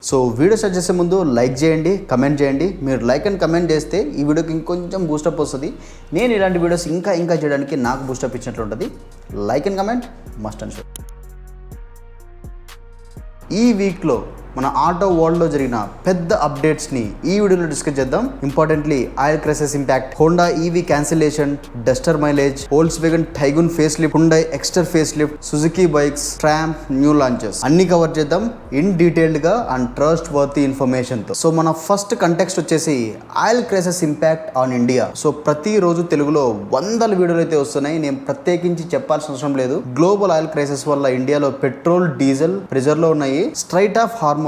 So video start చేసే ముందు like చేయండి, కమెంట్ చేయండి. మీరు లైక్ అండ్ కమెంట్ చేస్తే ఈ వీడియోకి ఇంకొంచెం బూస్టప్ వస్తుంది. నేను ఇలాంటి వీడియోస్ ఇంకా చేయడానికి నాకు బూస్టప్ ఇచ్చినట్లు ఉంటుంది. Like and comment must and sure. ఈ వీక్లో మన ఆటో వరల్డ్లో జరిగిన పెద్ద అప్డేట్స్ని ఈ వీడియోలో డిస్కస్ చేద్దాం. Importantly oil crisis impact, Honda EV cancellation, Duster mileage, Volkswagen Taigun face lift, Hyundai Exter face lift, Suzuki bikes, Triumph new launches అన్ని కవర్ చేద్దాం ఇన్ డీటెయిల్డ్ గా అండ్ ట్రస్ట్ వర్తీ ఇన్ఫర్మేషన్ తో. సో మన first context వచ్చేసి oil crisis impact on India. So ప్రతిరోజు తెలుగులో వందల వీడియోలు అయితే వస్తున్నాయి. నేను ప్రత్యేకించి చెప్పాల్సిన అవసరం లేదు. గ్లోబల్ ఆయిల్ క్రైసిస్ వల్ల ఇండియాలో పెట్రోల్, డీజిల్ ప్రెజర్ లో ఉన్నాయి. Straight of Hormuz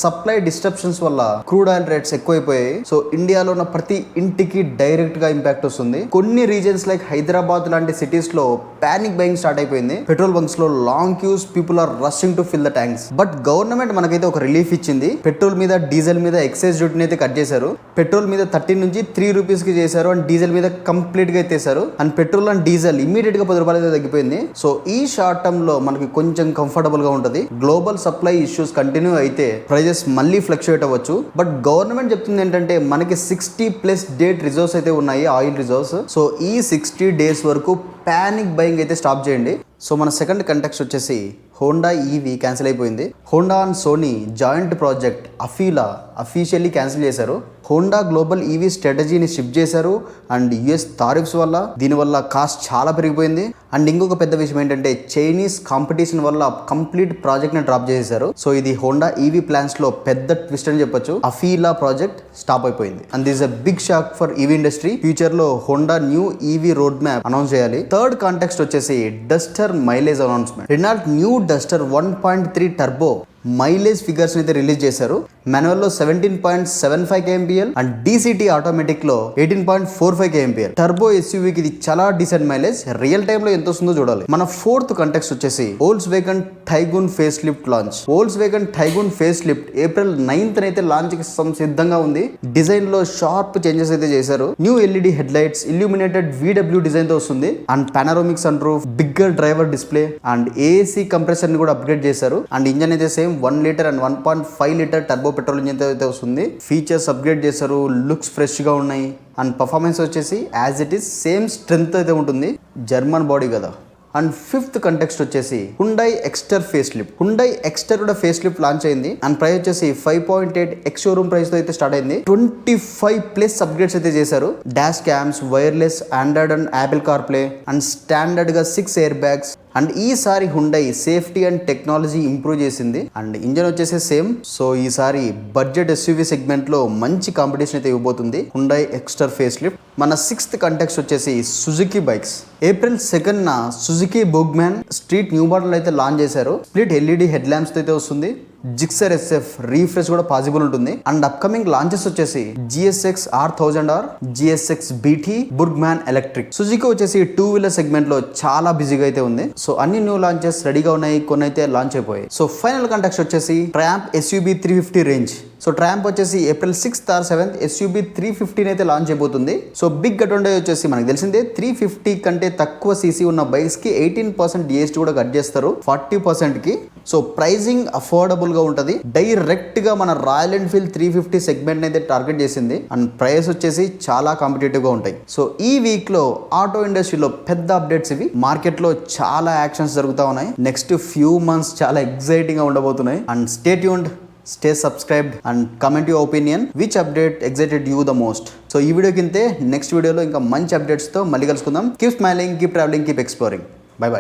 supply disruptions వల్ల క్రూడ్ ఆయిల్ రేట్స్ ఎక్కువైపోయాయి. సో ఇండియాలో ఉన్న ప్రతి ఇంటికి డైరెక్ట్ గా ఇంపాక్ట్ వస్తుంది. కొన్ని రీజన్స్ లైక్ హైదరాబాద్ లాంటి సిటీస్ లో పానిక్ బయింగ్ స్టార్ట్ అయిపోయింది. పెట్రోల్ బంక్స్ లో long queues, people are rushing to fill the tanks. But government మనకైతే ఒక రిలీఫ్ ఇచ్చింది. పెట్రోల్ మీద, డీజిల్ మీద ఎక్సైజ్ డ్యూటీని అయితే కట్ చేశారు. పెట్రోల్ మీద 13 నుంచి 3 రూపీస్ కి చేశారు అండ్ డీజిల్ మీద కంప్లీట్ గా ఎత్తేసారు. And petrol and diesel immediate గా 10 రూపాయలు అయితే తగ్గిపోయింది. సో ఈ షార్ట్ టర్మ్ లో మనకి కొంచెం కంఫర్టబుల్ గా ఉంటుంది. గ్లోబల్ సప్లై ఇష్యూస్ కంటిన్యూ అయితే ప్రైజెస్ మళ్ళీ ఫ్లక్చుయేట్ అవ్వచ్చు. బట్ గవర్నమెంట్ చెప్తుంది ఏంటంటే మనకి 60+ డేట్ రిజర్వ్స్ అయితే ఉన్నాయి, ఆయిల్ రిజర్వ్స్. సో ఈ 60 డేస్ వరకు పానిక్ బయింగ్ అయితే స్టాప్ చేయండి. సో మన సెకండ్ కంటెక్స్ట్ వచ్చేసి హోండా ఈవీ క్యాన్సిల్ అయిపోయింది. Honda and Sony joint project Afeela officially cancel చేశారు. హోండా గ్లోబల్ ఈవీ స్ట్రాటజీని షిఫ్ట్ చేశారు అండ్ యుఎస్ టారిఫ్స్ వల్ల దీనివల్ల కాస్ట్ చాలా పెరిగిపోయింది. అండ్ ఇంకొక పెద్ద విషయం ఏంటంటే చైనీస్ కాంపిటీషన్ వల్ల కంప్లీట్ ప్రాజెక్ట్ ని డ్రాప్ చేశారు. సో ఇది హోండా ఈవీ ప్లాన్స్ లో పెద్ద ట్విస్ట్ అని చెప్పొచ్చు. అఫీలా ప్రాజెక్ట్ స్టాప్ అయిపోయింది and this a big shock for EV industry. Future లో Honda new EV road map announce చేయాలి. థర్డ్ కాంటెక్స్ట్ వచ్చేసి Duster mileage announcement. Renault new Duster 1.3 turbo mileage figures అయితే release చేశారు. Manual లో 17.75 kmpl and DCT automatic లో 18.45 kmpl. Turbo ఎస్యూవీకి ఇది చాలా decent mileage. Real time లో ఎంత వస్తుందో చూడాలి. మన ఫోర్త్ కంటెక్స్ట్ వచ్చేసి Volkswagen Taigun facelift launch. Volkswagen Taigun facelift April 9th అయితే లాంచ్ కి సిద్ధంగా ఉంది. డిజైన్ లో షార్ప్ చేంజెస్ అయితే చేశారు. New LED head lights, illuminated VW design తో వస్తుంది and panoramic sun roof, bigger driver display and AC compressor ని కూడా అప్గ్రేడ్ చేశారు. అండ్ ఇంజన్ అయితే same 1 litre and 1.5 litre turbo petrol engine అయితే వస్తుంది. ఫీచర్స్ అప్గ్రేడ్ చేశారు, లుక్స్ ఫ్రెష్ గా ఉన్నాయి అండ్ పర్ఫార్మెన్స్ వచ్చేసి as it is same strength అయితే ఉంటుంది. జర్మన్ బాడీ కదా. అండ్ ఫిఫ్త్ కంటెక్స్ట్ వచ్చేసి Hyundai Exter face lift. Hyundai Exter కూడా ఫేస్ లిఫ్ట్ లాంచ్ అయింది అండ్ ప్రైస్ వచ్చేసి 5.8 ఎక్స్ షోరూమ్ ప్రైస్ తో అయితే స్టార్ట్ అయింది. 25+ అప్గ్రేడ్స్ అయితే చేశారు. Dash cams, wireless Android and Apple CarPlay and standard గా 6 ఎయిర్ బ్యాగ్స్. అండ్ ఈసారి Hyundai safety and technology improve చేసింది అండ్ ఇంజన్ వచ్చేసి సేమ్. సో ఈసారి బడ్జెట్ ఎస్యూవీ సెగ్మెంట్ లో మంచి కాంపిటీషన్ అయితే ఇవ్వబోతుంది హుండై ఎక్స్టర్ ఫేస్ లిఫ్ట్. మన సిక్స్త్ కంటెక్స్ట్ వచ్చేసి Suzuki bikes. April 2nd Suzuki Burgman street new model అయితే లాంచ్ చేశారు. స్ప్లిట్ ఎల్ఈడి హెడ్ ల్యాంప్స్ అయితే వస్తుంది. జిక్సర్ SF రీఫ్రెష్ కూడా పాసిబుల్ ఉంటుంది. అండ్ అప్కమింగ్ లాంచెస్ వచ్చేసి GSX R1000R, GSX BT, Burgman electric. Suzuki వచ్చేసి 2-wheeler సెగ్మెంట్ లో చాలా బిజీగా అయితే ఉంది. సో అన్ని న్యూ లాంచెస్ రెడీగా ఉన్నాయి, కొన్ని అయితే లాంచ్ అయిపోయాయి. సో ఫైనల్ కంటెక్స్ట్ వచ్చేసి tramp SUV 350 range. So tramp వచ్చేసి April 6th or 7th SUV 350 అయితే లాంచ్ అయిపోతుంది. సో బిగ్ అడ్వాంటేజ్ వచ్చేసి మనకి తెలిసిందే 350 కంటే తక్కువ సీసీ ఉన్న బైక్స్ కి 18% GST కూడా కట్ చేస్తారు 40% కి. సో ప్రైజింగ్ అఫోర్డబుల్ గా ఉంటుంది. డైరెక్ట్ గా మన రాయల్ ఎన్ఫీల్డ్ 350 సెగ్మెంట్ అయితే టార్గెట్ చేసింది అండ్ ప్రైస్ వచ్చేసి చాలా కాంపిటేటివ్ గా ఉంటాయి. సో ఈ వీక్ లో ఆటో ఇండస్ట్రీలో పెద్ద అప్డేట్స్ ఇవి. మార్కెట్ లో చాలా యాక్షన్స్ జరుగుతూ ఉన్నాయి. నెక్స్ట్ ఫ్యూ మంత్స్ చాలా ఎక్సైటింగ్ గా ఉండబోతున్నాయి. And stay tuned, stay subscribed and comment your opinion which update excited you the most. So ఈ వీడియో కింతే నెక్స్ట్ వీడియోలో ఇంకా మంచి అప్డేట్స్ తో మళ్ళీ కలుసుకుందాం. Keep smiling, keep travelling, keep exploring. By by.